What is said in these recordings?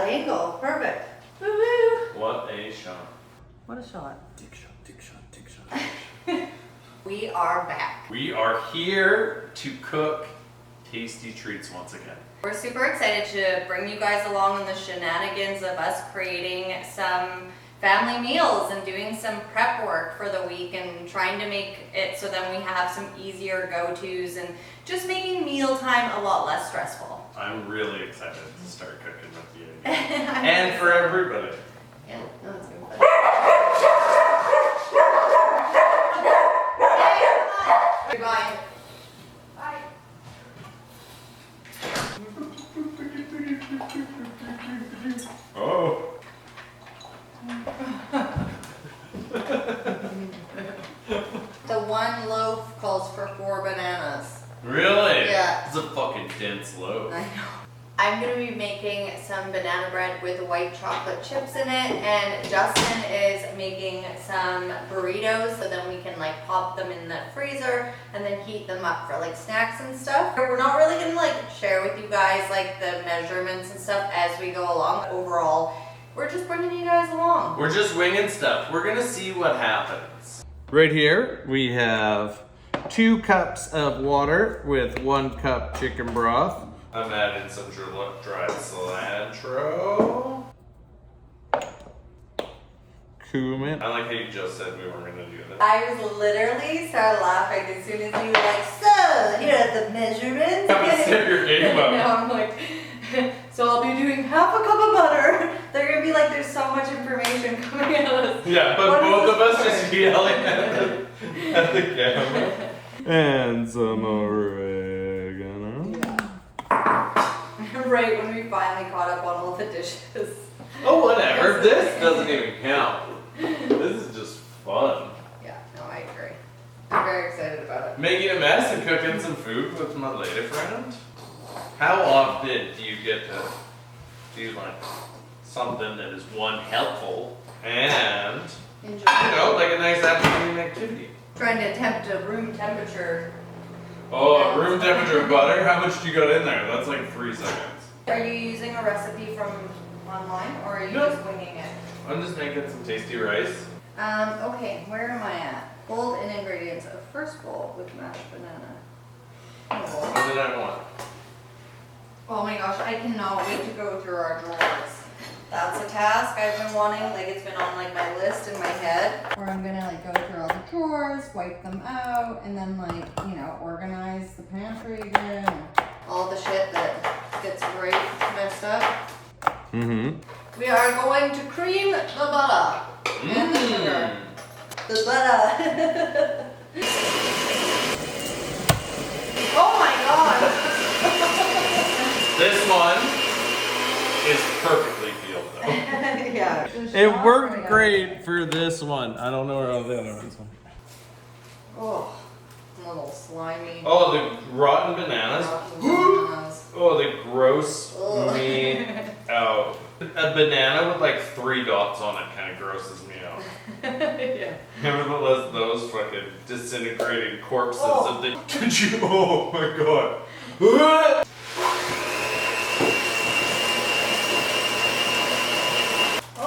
angle. Perfect. Woo-woo. What a shot. What a shot. Dick shot, dick shot, dick shot. We are back. We are here to cook tasty treats once again. We're super excited to bring you guys along on the shenanigans of us creating some family meals and doing some prep work for the week and trying to make it so then we have some easier go-tos and just making mealtime a lot less stressful. I'm really excited to start cooking with you. And for everybody. Yeah, no, that's good. Bye. Bye. Oh. The one loaf calls for 4 bananas. Really? Yeah. It's a fucking dense loaf. I know. I'm gonna be making some banana bread with white chocolate chips in it, and Justin is making some burritos so then we can like pop them in the freezer and then heat them up for like snacks and stuff. We're not really gonna like share with you guys like the measurements and stuff as we go along. Overall, we're just bringing you guys along. We're just winging stuff. We're gonna see what happens. Right here, we have 2 cups of water with 1 cup chicken broth. I'm adding some dried cilantro. Cumin. I like how you just said we weren't gonna do this. I was literally started laughing as soon as you were like, so here are the measurements. Step your game up. Now I'm like, so I'll be doing half a cup of butter. They're gonna be like, there's so much information coming at us. Yeah, but What both is of us this just for? yelling at the camera. And some oregano. Right when we finally caught up on all the dishes. Oh, whatever. This doesn't even count. This is just fun. Yeah, no, I agree. I'm very excited about it. Making a mess and cooking some food with my lady friend. How often do you get to do like something that is one helpful and Enjoy. you know like a nice afternoon activity? Trying to attempt a room temperature. Oh, room temperature butter. How much do you got in there? That's like 3 seconds. Are you using a recipe from online or are you No. just winging it? I'm just making some tasty rice. Okay, where am I at? Bold in ingredients of first bowl with mashed banana. Oh. What did I want? Oh my gosh, I cannot wait to go through our drawers. That's a task I've been wanting, like it's been on like my list in my head. Where I'm gonna like go through all the drawers, wipe them out, and then like, you know, organize the pantry again. All the shit that gets right messed up. Mm-hmm. We are going to cream the butter. And the sugar. The butter. Oh my god. This one is perfectly peeled though. Yeah. It worked great for this one. I don't know where all the other ones went. Oh, a little slimy. Oh, the rotten bananas. Rotten bananas. Oh, the gross Ugh. me out. A banana with like 3 dots on it kind of grosses me out. Yeah. Nevertheless, those fucking disintegrating corpses Oh. of the. Did you? Oh my god.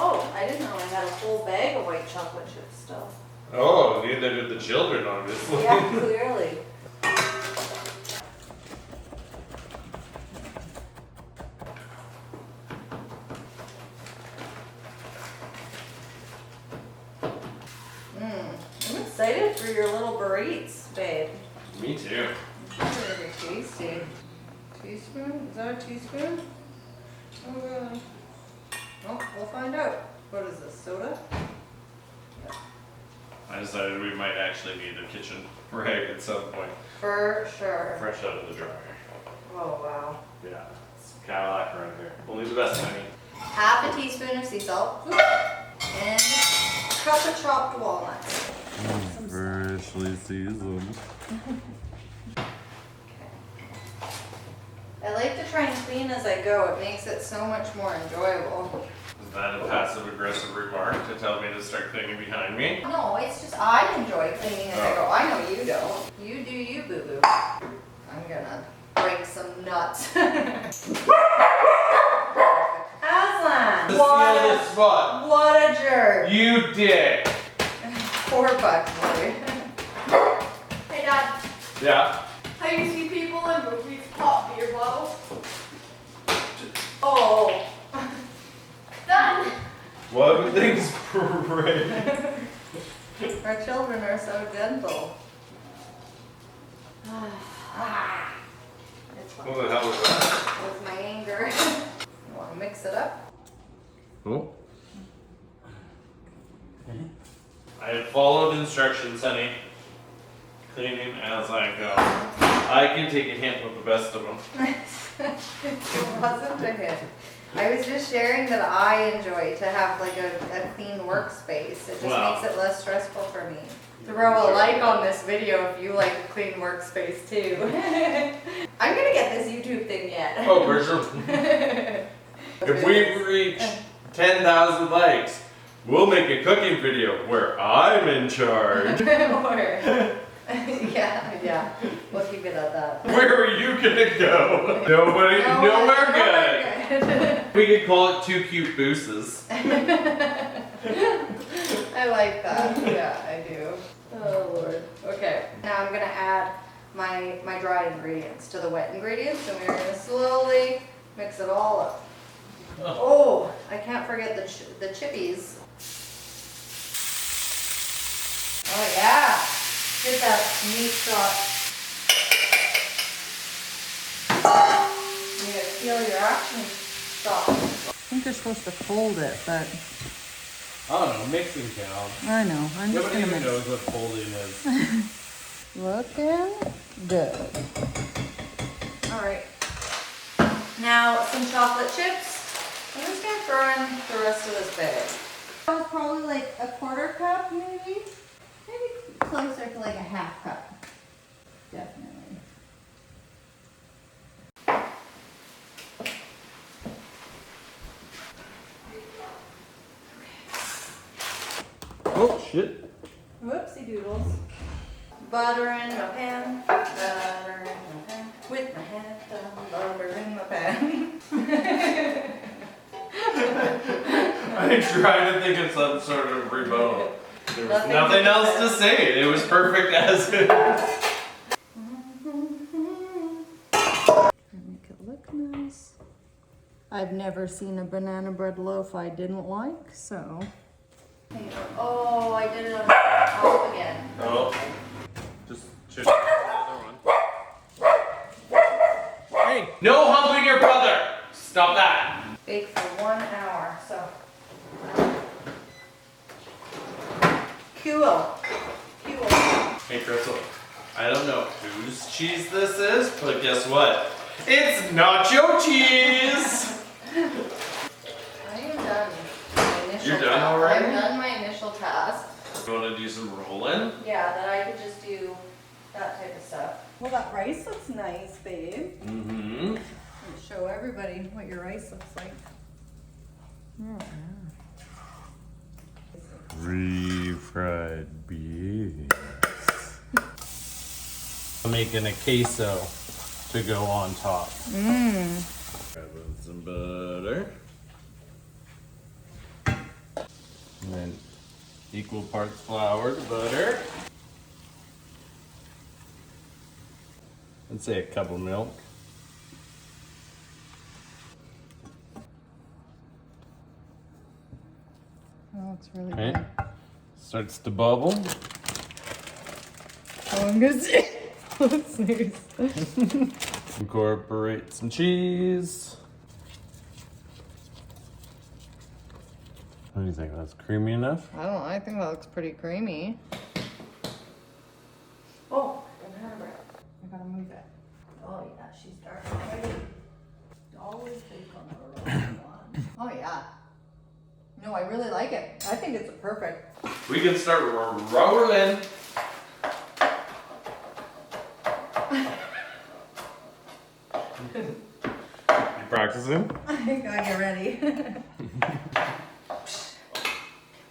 Oh, I didn't know I had a whole bag of white chocolate chip stuff. Oh, neither did the children, obviously. Yeah, clearly. I'm excited for your little burritos, babe. Me too. They're very tasty. Teaspoon? Is that a teaspoon? Oh god. Oh, we'll find out. What is this, soda? Yeah. I decided we might actually need a kitchen rag at some point. For sure. Fresh out of the dryer. Oh wow. Yeah, it's Cadillac around here. Only the best, honey. Half a teaspoon of sea salt. And a cup of chopped walnuts. Freshly seasoned. I like to try and clean as I go. It makes it so much more enjoyable. Is that a passive aggressive remark to tell me to start cleaning behind me? No, it's just I enjoy cleaning as I go. I know you don't. You do you, boo-boo. I'm gonna break some nuts. Aslan! spot. What a jerk. You did. Poor Buck boy. Hey Dad, Yeah. how you see people in movies pop beer bottles? Oh. Done. What would things break? Our children are so gentle. It's fine. What the hell was that? With my anger. You want to mix it up? Cool. I have followed instructions, honey. Cleaning as I go. I can take a hint with the best of them. It wasn't a hit. I was just sharing that I enjoy to have like a clean workspace. It just Wow. makes it less stressful for me. Throw a like on this video if you like a clean workspace too. I'm gonna get this YouTube thing yet. Oh, for sure. If we reach 10,000 likes, we'll make a cooking video where I'm in charge. Yeah, we'll keep it at that. Where are you gonna go? Nowhere good. We could call it Two Cute Booses. I like that. Yeah, I do. Oh Lord. Okay. Now I'm gonna add my dry ingredients to the wet ingredients, and we're gonna slowly mix it all up. Oh, I can't forget the chippies. Oh yeah. Get that meat shot. You gotta feel your action shot. I think you're supposed to fold it, but I don't know, mixing counts. I know. I'm just Nobody gonna even mix. knows what folding is. Looking good. All right. Now some chocolate chips. I'm just gonna throw in the rest of this bag. That was probably like a quarter cup, maybe. Maybe closer to like a half cup. Definitely. Oh, shit. Whoopsie doodles. Butter in my pan. Butter in my pan. With my hand down. Butter in my pan. I tried to think of some sort of rebuttal. There was Nothing nothing to else say. to say. It was perfect as it is. Make it look nice. I've never seen a banana bread loaf I didn't like, so. Oh, I did it on top again. Oh. Just check the other one. Hey, no humping your brother! Stop that! Bake for 1 hour, so. Cool. Hey, Crystal. I don't know whose cheese this is, but guess what? It's nacho cheese! I am done. My initial You're done task. already? I've done my initial task. You want to do some rolling? Yeah, that I could just do that type of stuff. Well, that rice looks nice, babe. Mm-hmm. Show everybody what your rice looks like. Oh, Refried beans. I'm making a queso to go on top. Grabbing some butter. And then equal parts flour to butter. Let's say a cup of milk. Oh, it's really Okay. good. Starts to bubble. Oh, I'm gonna see. Let's sneeze. Incorporate some cheese. What do you think? That's creamy enough? I don't know. I think that looks pretty creamy. Oh, banana bread. I gotta move it. Oh yeah, she's dark already. Always bake on the wrong one. Oh yeah. No, I really like it. I think it's perfect. We can start rolling. You practicing? I got you ready.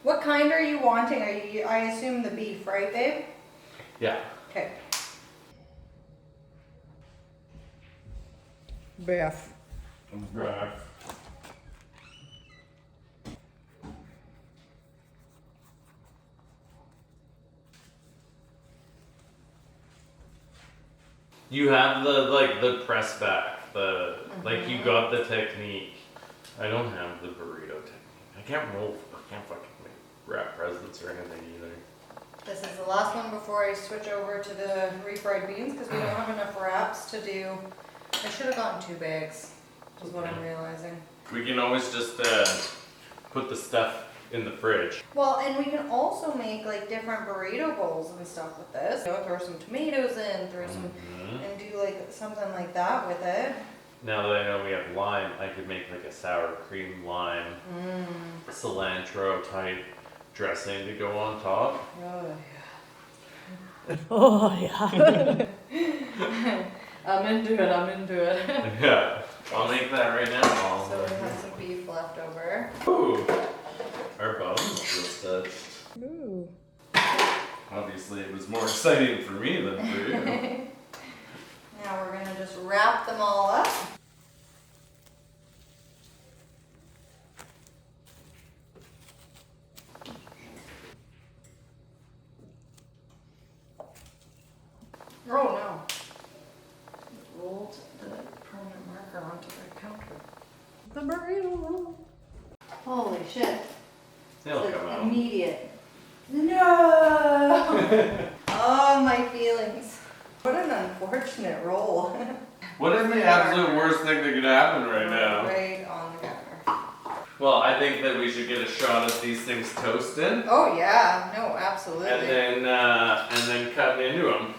What kind are you wanting? Are you? I assume the beef, right, babe? Yeah. Okay. Beef. Right. You have the press back, like you got the technique. I don't have the burrito technique. I can't fucking like wrap presents or anything either. This is the last one before I switch over to the refried beans because we don't have enough wraps to do. I should have gotten 2 bags, is what I'm realizing. We can always just put the stuff in the fridge. Well, and we can also make like different burrito bowls and stuff with this. You know, throw some tomatoes in, and do like something like that with it. Now that I know we have lime, I could make like a sour cream lime, cilantro type dressing to go on top. Oh yeah. I'm into it. Yeah, I'll make that right now. So we have some beef left over. Ooh, our bones just touched. Ooh. Obviously, it was more exciting for me than for you. Now we're gonna just wrap them all up. Oh no. Rolled the permanent marker onto the counter. The burrito roll. Holy shit. They'll Like, come out. immediate. No! Oh, my feelings. What an unfortunate roll. What is the absolute worst thing that could happen right now? Right on the counter. Well, I think that we should get a shot at these things toasting, Oh yeah, no, absolutely. and then cutting into them.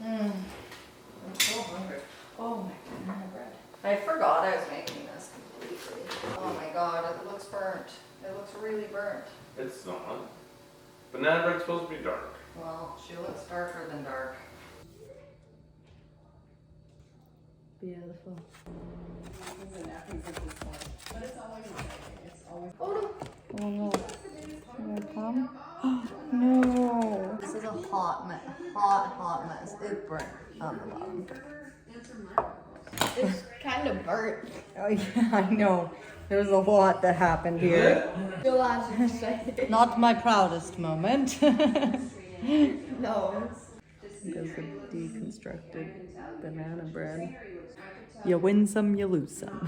I'm so hungry. Oh my banana bread. I forgot I was making this completely. Oh my god, it looks burnt. It looks really burnt. It's not. Banana bread's supposed to be dark. Well, she looks darker than dark. Beautiful. Oh no. Here I come. No. This is a hot mess. It burnt on the bottom. It's kind of burnt. Oh yeah, I know. There's a lot that happened here. Not my proudest moment. No. Because of deconstructed banana bread. You win some, you lose some.